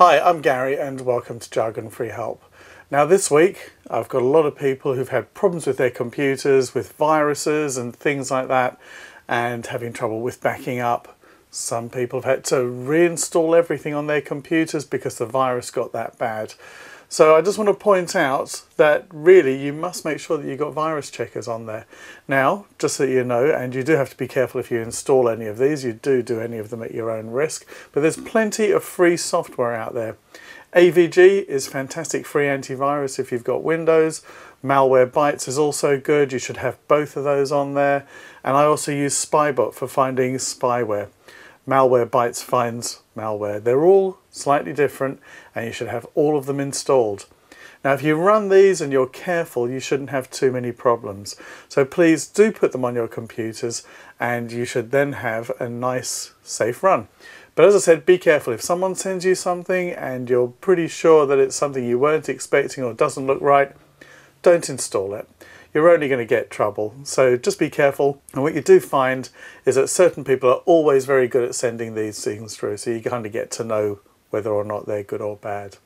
Hi, I'm Gary and welcome to Jargon Free Help. Now this week I've got a lot of people who've had problems with their computers, with viruses and things like that, and having trouble with backing up. Some people have had to reinstall everything on their computers because the virus got that bad. So I just want to point out that really you must make sure that you've got virus checkers on there. Now, just so you know, and you do have to be careful if you install any of these, you do any of them at your own risk, but there's plenty of free software out there. AVG is fantastic free antivirus if you've got Windows. Malware is also good, you should have both of those on there. And I also use Spybot for finding spyware. Malware finds malware. They're all slightly different and you should have all of them installed. Now if you run these and you're careful, you shouldn't have too many problems. So please do put them on your computers and you should then have a nice safe run. But as I said, be careful. If someone sends you something and you're pretty sure that it's something you weren't expecting or doesn't look right, don't install it. You're only going to get trouble. So just be careful. And what you do find is that certain people are always very good at sending these things through. So you kind of get to know whether or not they're good or bad.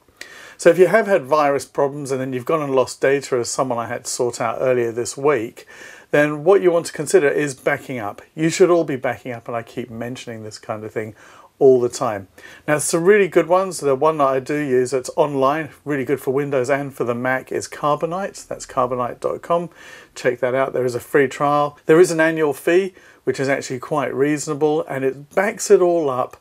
So if you have had virus problems and then you've gone and lost data, as someone I had to sort out earlier this week, then what you want to consider is backing up. You should all be backing up, and I keep mentioning this kind of thing all the time. Now some really good ones, the one that I do use that's online, really good for Windows and for the Mac, is Carbonite. That's carbonite.com. Check that out. There is a free trial. There is an annual fee, which is actually quite reasonable, and it backs it all up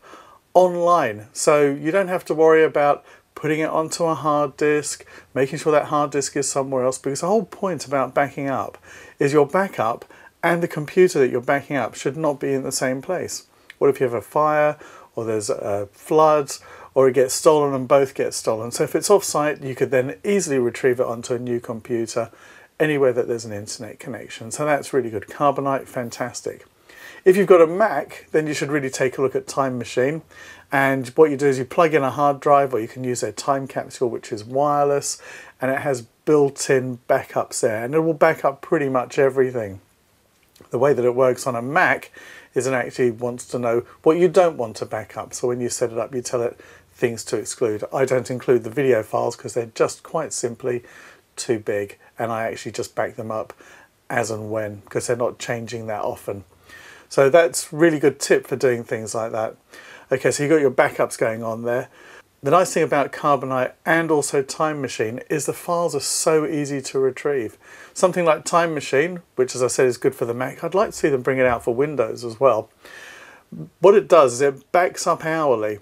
online. So you don't have to worry about putting it onto a hard disk, making sure that hard disk is somewhere else, because the whole point about backing up is your backup and the computer that you're backing up should not be in the same place. What if you have a fire, or there's floods, or it gets stolen and both get stolen? So if it's off-site, you could then easily retrieve it onto a new computer anywhere that there's an internet connection. So that's really good. Carbonite, fantastic. If you've got a Mac, then you should really take a look at Time Machine. And what you do is you plug in a hard drive, or you can use their time capsule, which is wireless, and it has built-in backups there, and it will back up pretty much everything. The way that it works on a Mac is it actually wants to know what you don't want to back up. So when you set it up, you tell it things to exclude. I don't include the video files because they're just quite simply too big, and I actually just back them up as and when, because they're not changing that often. So that's a really good tip for doing things like that. Okay, so you've got your backups going on there. The nice thing about Carbonite and also Time Machine is the files are so easy to retrieve. Something like Time Machine, which as I said is good for the Mac, I'd like to see them bring it out for Windows as well. What it does is it backs up hourly.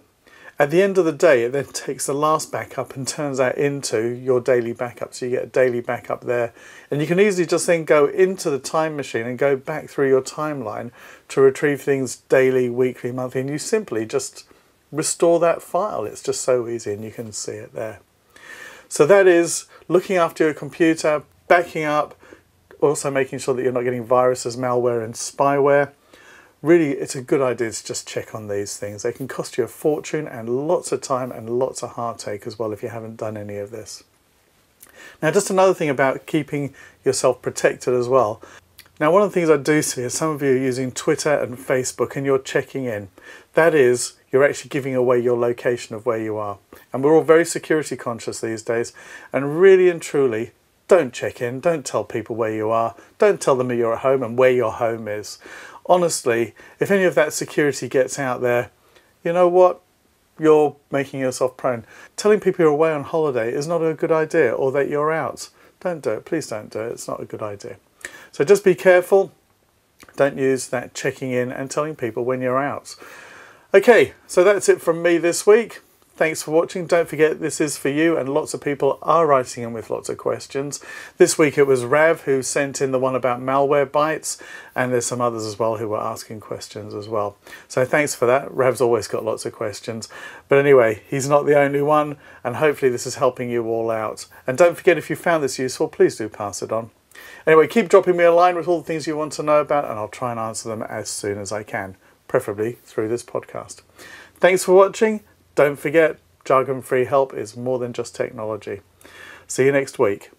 At the end of the day, it then takes the last backup and turns that into your daily backup. So you get a daily backup there. And you can easily just then go into the Time Machine and go back through your timeline to retrieve things daily, weekly, monthly, and you simply just restore that file. It's just so easy, and you can see it there. So that is looking after your computer, backing up, also making sure that you're not getting viruses, malware and spyware. Really, it's a good idea to just check on these things. They can cost you a fortune and lots of time and lots of heartache as well if you haven't done any of this. Now, just another thing about keeping yourself protected as well. Now, one of the things I do see is some of you are using Twitter and Facebook and you're checking in. That is, you're actually giving away your location of where you are. And we're all very security conscious these days. And really and truly, don't check in. Don't tell people where you are. Don't tell them that you're at home and where your home is. Honestly, if any of that security gets out there, you know what? You're making yourself prone. Telling people you're away on holiday is not a good idea, or that you're out. Don't do it. Please don't do it. It's not a good idea. So just be careful. Don't use that checking in and telling people when you're out. Okay, so that's it from me this week. Thanks for watching. Don't forget this is for you, and lots of people are writing in with lots of questions. This week it was Rav who sent in the one about malware bites, and there's some others as well who were asking questions as well. So thanks for that. Rav's always got lots of questions. But anyway, he's not the only one, and hopefully this is helping you all out. And don't forget, if you found this useful, please do pass it on. Anyway, keep dropping me a line with all the things you want to know about, and I'll try and answer them as soon as I can, preferably through this podcast. Thanks for watching. Don't forget, jargon-free help is more than just technology. See you next week.